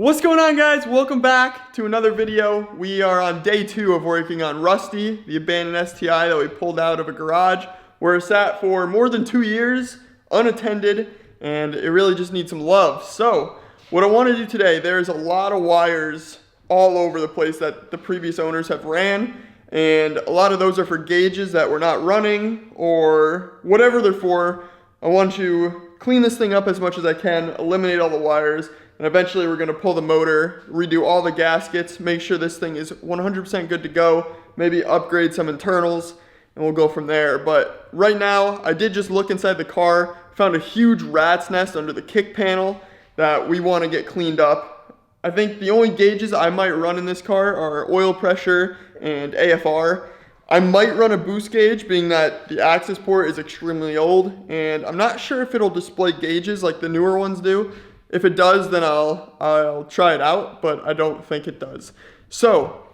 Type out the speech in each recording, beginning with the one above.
What's going on, guys? Welcome back to another video. We are on day 2 of working on RuSTi, the abandoned STI that we pulled out of a garage where it sat for more than 2 years, unattended, and it really just needs some love. So, what I want to do today, there's a lot of wires all over the place that the previous owners have ran, and a lot of those are for gauges that we're not running or whatever they're for. I want to clean this thing up as much as I can, eliminate all the wires, and eventually we're going to pull the motor, redo all the gaskets, make sure this thing is 100% good to go, maybe upgrade some internals, and we'll go from there. But right now, I did just look inside the car, found a huge rat's nest under the kick panel that we want to get cleaned up. I think the only gauges I might run in this car are oil pressure and AFR. I might run a boost gauge, being that the access port is extremely old, and I'm not sure if it'll display gauges like the newer ones do. If it does, then I'll try it out, but I don't think it does. So,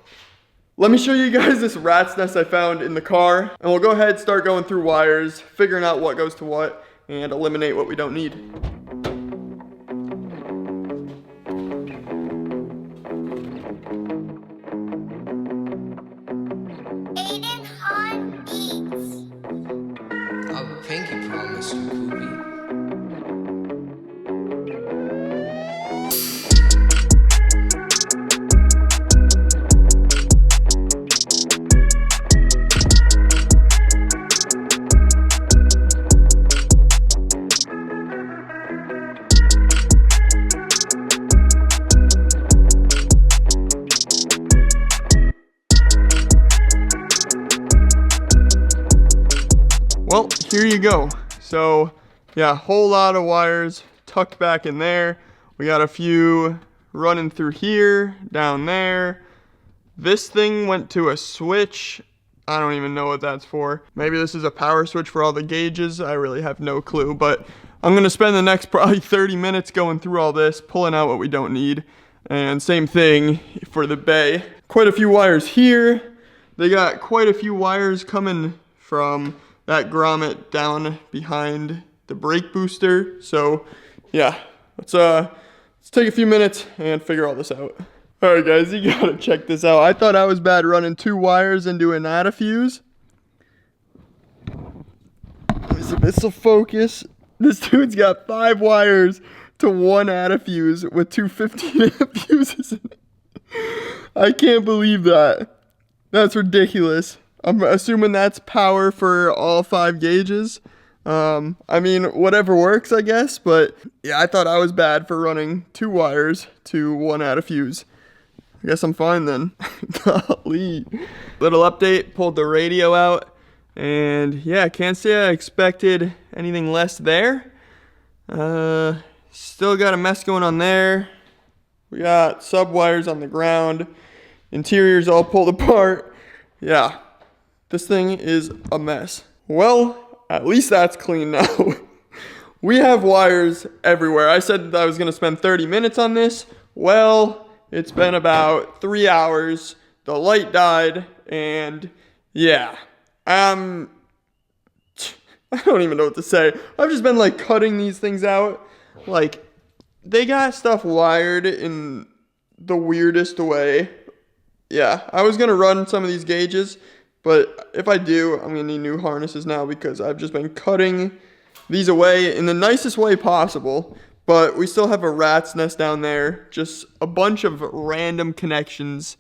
let me show you guys this rat's nest I found in the car, and we'll go ahead and start going through wires, figuring out what goes to what, and eliminate what we don't need. Pinky promise you, Koopy. Well, here you go. So, yeah, whole lot of wires tucked back in there. We got a few running through here, down there. This thing went to a switch. I don't even know what that's for. Maybe this is a power switch for all the gauges. I really have no clue, but I'm gonna spend the next probably 30 minutes going through all this, pulling out what we don't need. And same thing for the bay. Quite a few wires here. They got quite a few wires coming from that grommet down behind the brake booster. So yeah, let's take a few minutes and figure all this out. All right, guys, you gotta check this out. I thought I was bad running 2 wires into an add a fuse. This will focus. This dude's got 5 wires to 1 add a fuse with 2 15-amp fuses in it. I can't believe that. That's ridiculous. I'm assuming that's power for all 5 gauges. I mean, whatever works, I guess. But yeah, I thought I was bad for running 2 wires to 1 add a fuse. I guess I'm fine then. Golly. Little update, pulled the radio out. And yeah, can't say I expected anything less there. Still got a mess going on there. We got sub wires on the ground. Interior's all pulled apart. Yeah. This thing is a mess. Well, at least that's clean now. We have wires everywhere. I said that I was gonna spend 30 minutes on this. Well, it's been about 3 hours. The light died, and yeah. I don't even know what to say. I've just been like cutting these things out. Like, they got stuff wired in the weirdest way. Yeah, I was gonna run some of these gauges, but if I do, I'm gonna need new harnesses now because I've just been cutting these away in the nicest way possible. But we still have a rat's nest down there. Just a bunch of random connections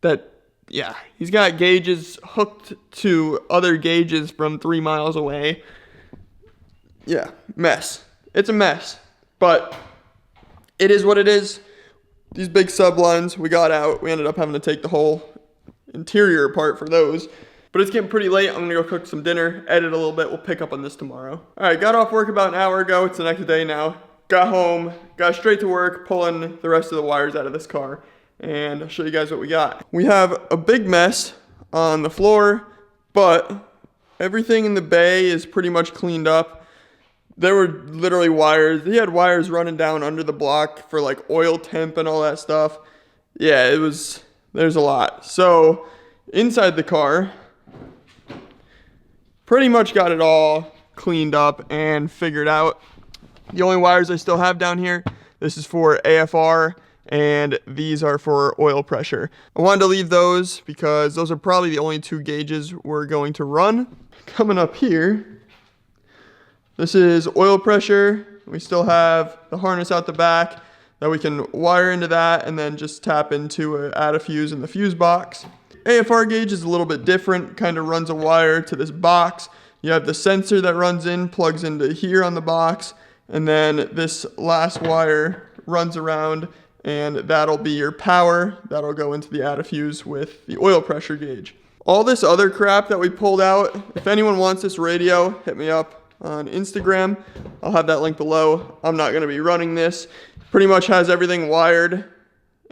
that, yeah, he's got gauges hooked to other gauges from 3 miles away. Yeah, mess. It's a mess, but it is what it is. These big sublines we got out. We ended up having to take the whole interior apart for those. But it's getting pretty late. I'm gonna go cook some dinner, edit a little bit. We'll pick up on this tomorrow. All right, got off work about an hour ago. It's the next day now. Got home, got straight to work, pulling the rest of the wires out of this car. And I'll show you guys what we got. We have a big mess on the floor, but everything in the bay is pretty much cleaned up. There were literally wires. He had wires running down under the block for like oil temp and all that stuff. Yeah, there's a lot. So inside the car, pretty much got it all cleaned up and figured out. The only wires I still have down here, this is for AFR and these are for oil pressure. I wanted to leave those because those are probably the only 2 gauges we're going to run. Coming up here, this is oil pressure. We still have the harness out the back that we can wire into that and then just tap into add a fuse in the fuse box. AFR gauge is a little bit different, kind of runs a wire to this box. You have the sensor that runs in, plugs into here on the box, and then this last wire runs around, and that'll be your power. That'll go into the add a fuse with the oil pressure gauge. All this other crap that we pulled out, if anyone wants this radio, hit me up on Instagram. I'll have that link below. I'm not going to be running this. Pretty much has everything wired,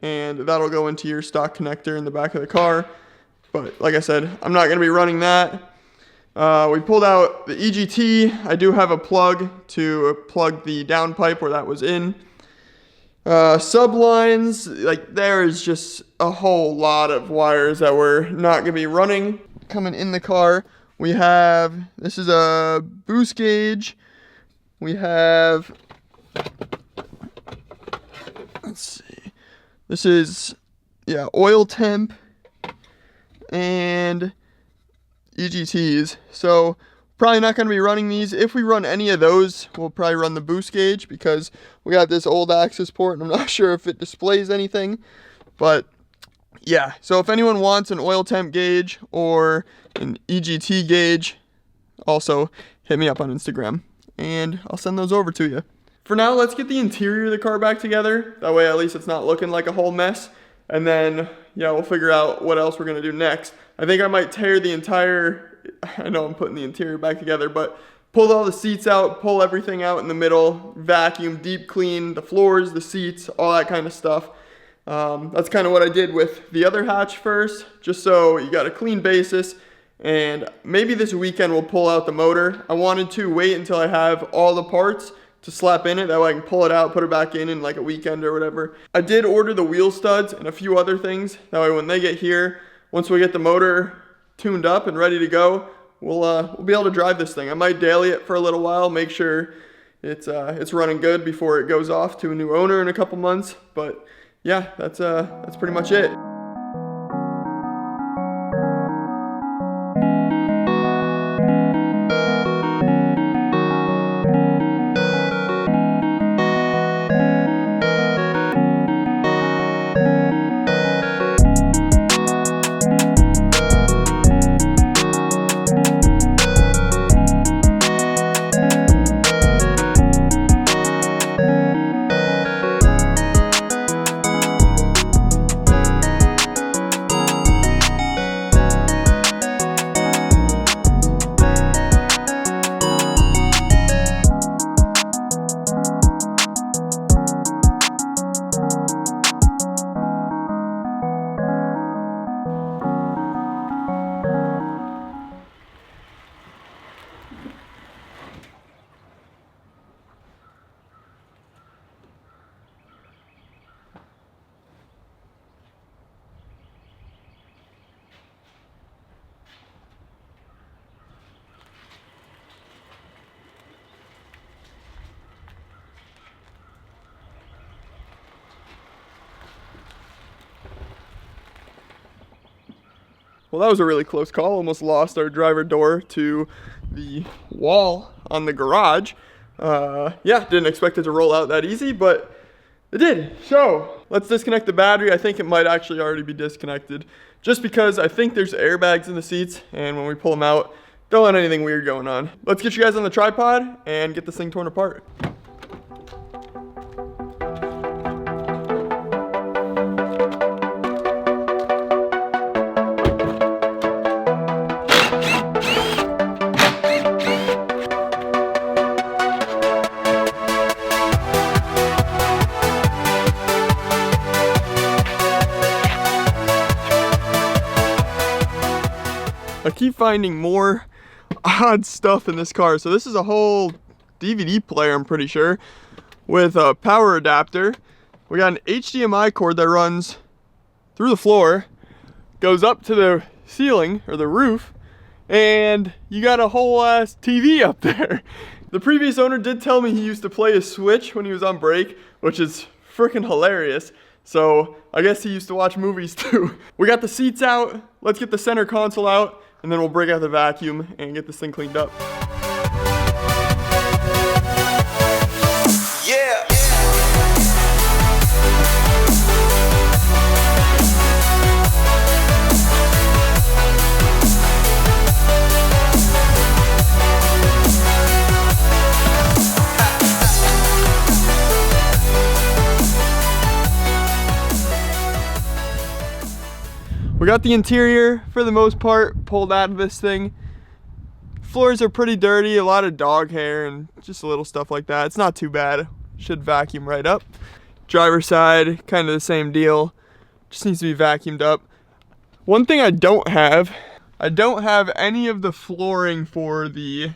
and that'll go into your stock connector in the back of the car. But like I said, I'm not going to be running that. We pulled out the EGT. I do have a plug to plug the downpipe where that was in. Sublines, like there is just a whole lot of wires that we're not going to be running. Coming in the car, we have, this is a boost gauge. We have, let's see, this is, yeah, oil temp and EGTs. So probably not going to be running these. If we run any of those, we'll probably run the boost gauge because we got this old access port and I'm not sure if it displays anything. But yeah, so if anyone wants an oil temp gauge or an EGT gauge, also hit me up on Instagram and I'll send those over to you. For now, let's get the interior of the car back together. That way at least it's not looking like a whole mess. And then, yeah, we'll figure out what else we're going to do next. I think I might tear the entire, I know I'm putting the interior back together, but pull all the seats out, pull everything out in the middle, vacuum, deep clean the floors, the seats, all that kind of stuff. That's kind of what I did with the other hatch first, just so you got a clean basis. And maybe this weekend we'll pull out the motor. I wanted to wait until I have all the parts to slap in it. That way I can pull it out, put it back in like a weekend or whatever. I did order the wheel studs and a few other things. That way when they get here, once we get the motor tuned up and ready to go, we'll be able to drive this thing. I might daily it for a little while, make sure it's running good before it goes off to a new owner in a couple months. But yeah, that's pretty much it. Well, that was a really close call. Almost lost our driver door to the wall on the garage. Yeah, didn't expect it to roll out that easy, but it did. So let's disconnect the battery. I think it might actually already be disconnected just because I think there's airbags in the seats, and when we pull them out, don't want anything weird going on. Let's get you guys on the tripod and get this thing torn apart. I keep finding more odd stuff in this car. So this is a whole DVD player, I'm pretty sure, with a power adapter. We got an HDMI cord that runs through the floor, goes up to the ceiling or the roof, and you got a whole ass TV up there. The previous owner did tell me he used to play a Switch when he was on break, which is freaking hilarious. So I guess he used to watch movies too. We got the seats out. Let's get the center console out, and then we'll break out the vacuum and get this thing cleaned up. Yeah. We got the interior, for the most part, pulled out of this thing. Floors are pretty dirty, a lot of dog hair and just little stuff like that. It's not too bad. Should vacuum right up. Driver's side, kind of the same deal. Just needs to be vacuumed up. One thing I don't have any of the flooring for the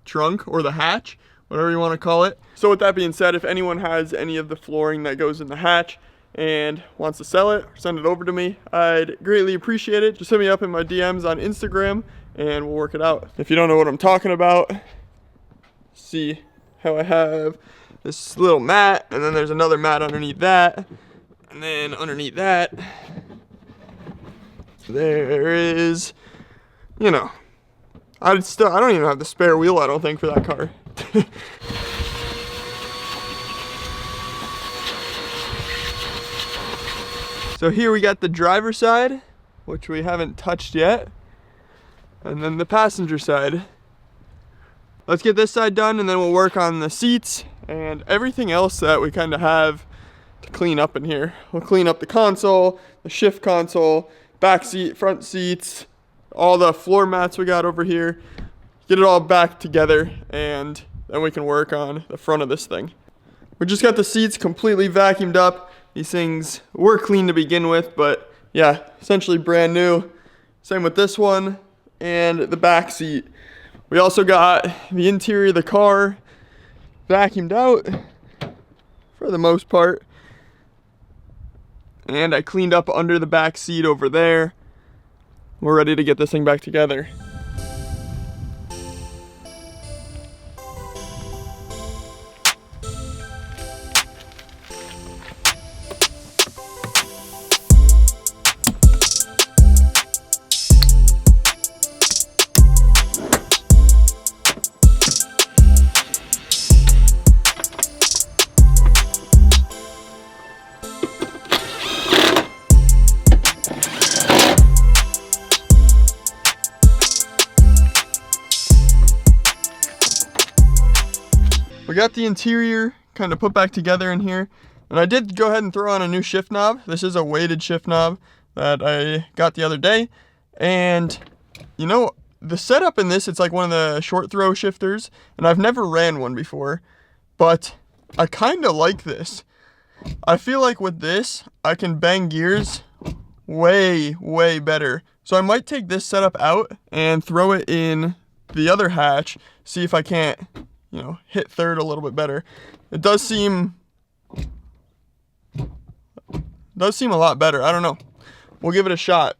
trunk or the hatch, whatever you want to call it. So with that being said, if anyone has any of the flooring that goes in the hatch and wants to sell it or send it over to me, I'd greatly appreciate it. Just hit me up in my DMs on Instagram and we'll work it out. If you don't know what I'm talking about, see how I have this little mat, and then there's another mat underneath that, and then underneath that there is, you know, I don't even have the spare wheel, I don't think, for that car. So here we got the driver's side, which we haven't touched yet, and then the passenger side. Let's get this side done, and then we'll work on the seats and everything else that we kind of have to clean up in here. We'll clean up the console, the shift console, back seat, front seats, all the floor mats we got over here. Get it all back together, and then we can work on the front of this thing. We just got the seats completely vacuumed up. These things were clean to begin with, but yeah, essentially brand new. Same with this one and the back seat. We also got the interior of the car vacuumed out for the most part. And I cleaned up under the back seat over there. We're ready to get this thing back together. We got the interior kind of put back together in here, and I did go ahead and throw on a new shift knob. This is a weighted shift knob that I got the other day, and you know, the setup in this, it's like one of the short throw shifters, and I've never ran one before, but I kind of like this. I feel like with this, I can bang gears way better. So I might take this setup out and throw it in the other hatch, see if I can't, you know, hit third a little bit better. It does seem a lot better. I don't know. We'll give it a shot.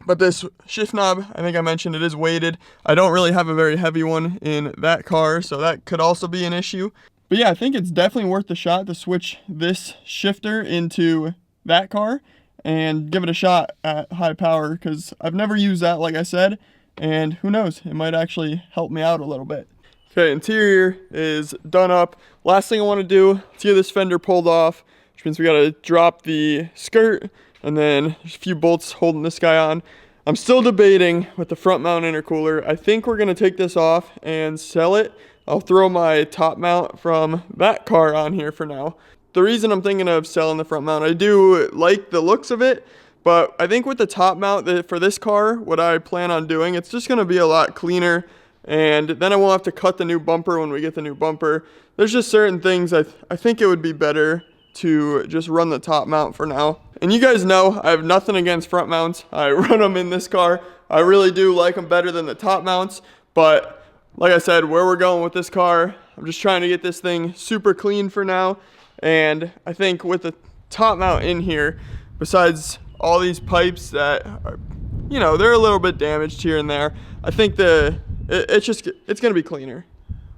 But this shift knob, I think I mentioned, it is weighted. I don't really have a very heavy one in that car, so that could also be an issue. But yeah, I think it's definitely worth the shot to switch this shifter into that car and give it a shot at high power, because I've never used that, like I said, and who knows, it might actually help me out a little bit. Okay, interior is done up. Last thing I want to do is get this fender pulled off, which means we got to drop the skirt, and then there's a few bolts holding this guy on. I'm still debating with the front mount intercooler. I think we're going to take this off and sell it. I'll throw my top mount from that car on here for now. The reason I'm thinking of selling the front mount, I do like the looks of it, but I think with the top mount for this car, what I plan on doing, it's just going to be a lot cleaner. And then I won't have to cut the new bumper when we get the new bumper. There's just certain things I think it would be better to just run the top mount for now. And you guys know I have nothing against front mounts. I run them in this car. I really do like them better than the top mounts. But like I said, where we're going with this car, I'm just trying to get this thing super clean for now. And I think with the top mount in here, besides all these pipes that are, you know, they're a little bit damaged here and there, I think it's gonna be cleaner.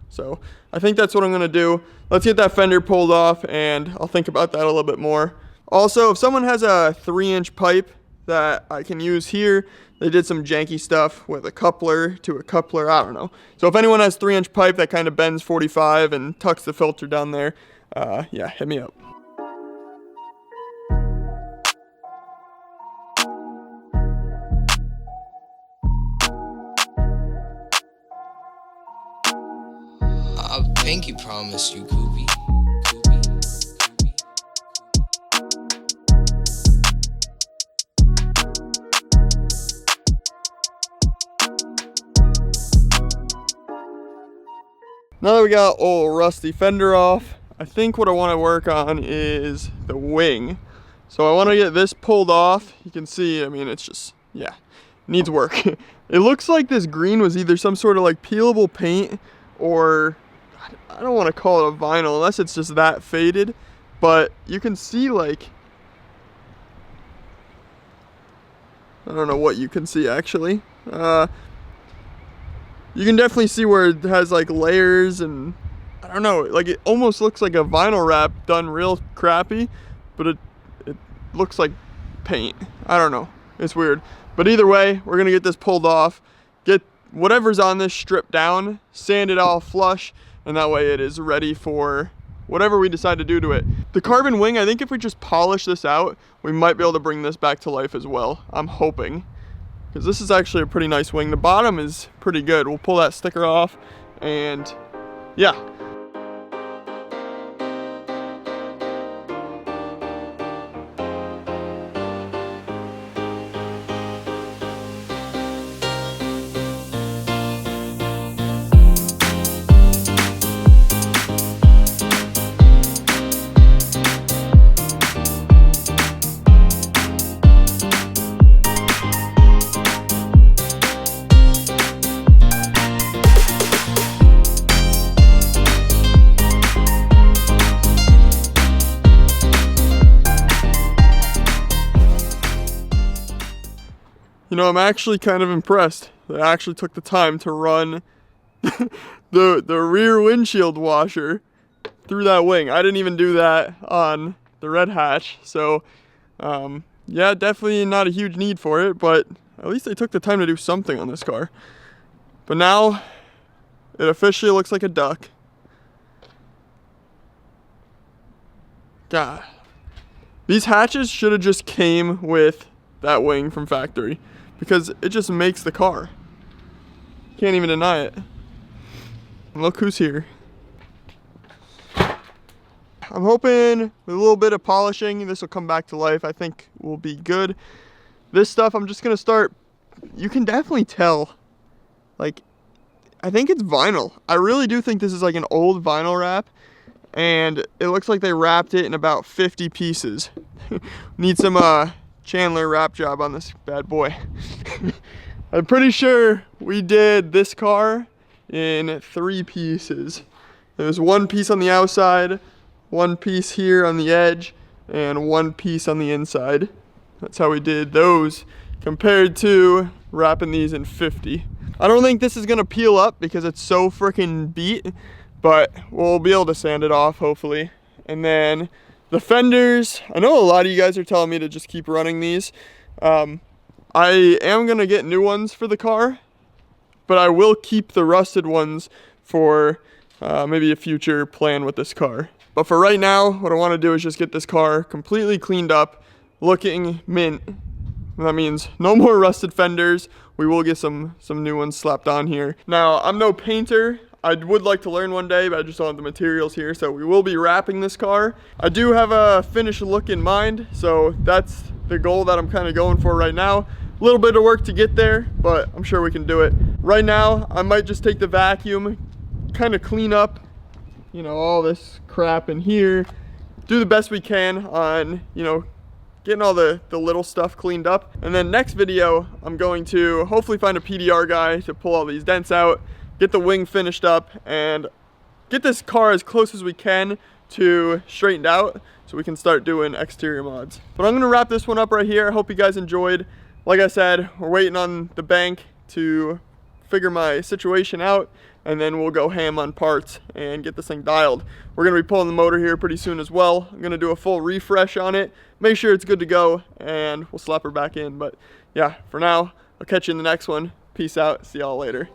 So I think that's what I'm gonna do. Let's get that fender pulled off, and I'll think about that a little bit more. Also, if someone has a 3-inch pipe that I can use here, they did some janky stuff with a coupler to a coupler, I don't know. So if anyone has 3-inch pipe that kind of bends 45 and tucks the filter down there, yeah, hit me up. I pinky promise you, Koopy. Now that we got old rusty Fender off, I think what I want to work on is the wing. So I want to get this pulled off. You can see, I mean, it's just, yeah, needs work. It looks like this green was either some sort of like peelable paint or I don't want to call it a vinyl unless it's just that faded, but you can see like, I don't know what you can see actually. You can definitely see where it has like layers and I don't know, like it almost looks like a vinyl wrap done real crappy, but it looks like paint. I don't know, it's weird. But either way, we're gonna get this pulled off, get whatever's on this stripped down, sand it all flush, and that way it is ready for whatever we decide to do to it. The carbon wing, I think if we just polish this out, we might be able to bring this back to life as well. I'm hoping. Because this is actually a pretty nice wing. The bottom is pretty good. We'll pull that sticker off and yeah. You know, I'm actually kind of impressed. They actually took the time to run the rear windshield washer through that wing. I didn't even do that on the red hatch. So, yeah, definitely not a huge need for it, but at least they took the time to do something on this car. But now, it officially looks like a duck. God. These hatches should have just came with that wing from factory, because it just makes the car. Can't even deny it. And look who's here. I'm hoping with a little bit of polishing, this will come back to life. I think will be good. This stuff, I'm just gonna start, you can definitely tell, like, I think it's vinyl. I really do think this is like an old vinyl wrap, and it looks like they wrapped it in about 50 pieces. Need some Chandler wrap job on this bad boy. I'm pretty sure we did this car in 3 pieces. There was 1 piece on the outside, 1 piece here on the edge, and 1 piece on the inside. That's how we did those compared to wrapping these in 50. I don't think this is gonna peel up because it's so freaking beat, but we'll be able to sand it off hopefully. And then the fenders, I know a lot of you guys are telling me to just keep running these. I am gonna get new ones for the car, but I will keep the rusted ones for maybe a future plan with this car. But for right now, what I wanna do is just get this car completely cleaned up, looking mint. That means no more rusted fenders. We will get some new ones slapped on here. Now, I'm no painter. I would like to learn one day, but I just don't have the materials here, so we will be wrapping this car. I do have a finished look in mind, so that's the goal that I'm kind of going for right now. A little bit of work to get there, but I'm sure we can do it. Right now, I might just take the vacuum, kind of clean up, you know, all this crap in here, do the best we can on, you know, getting all the little stuff cleaned up. And then next video, I'm going to hopefully find a PDR guy to pull all these dents out, get the wing finished up, and get this car as close as we can to straightened out so we can start doing exterior mods. But I'm gonna wrap this one up right here. I hope you guys enjoyed. Like I said, we're waiting on the bank to figure my situation out, and then we'll go ham on parts and get this thing dialed. We're gonna be pulling the motor here pretty soon as well. I'm gonna do a full refresh on it, make sure it's good to go, and we'll slap her back in. But yeah, for now, I'll catch you in the next one. Peace out, see y'all later.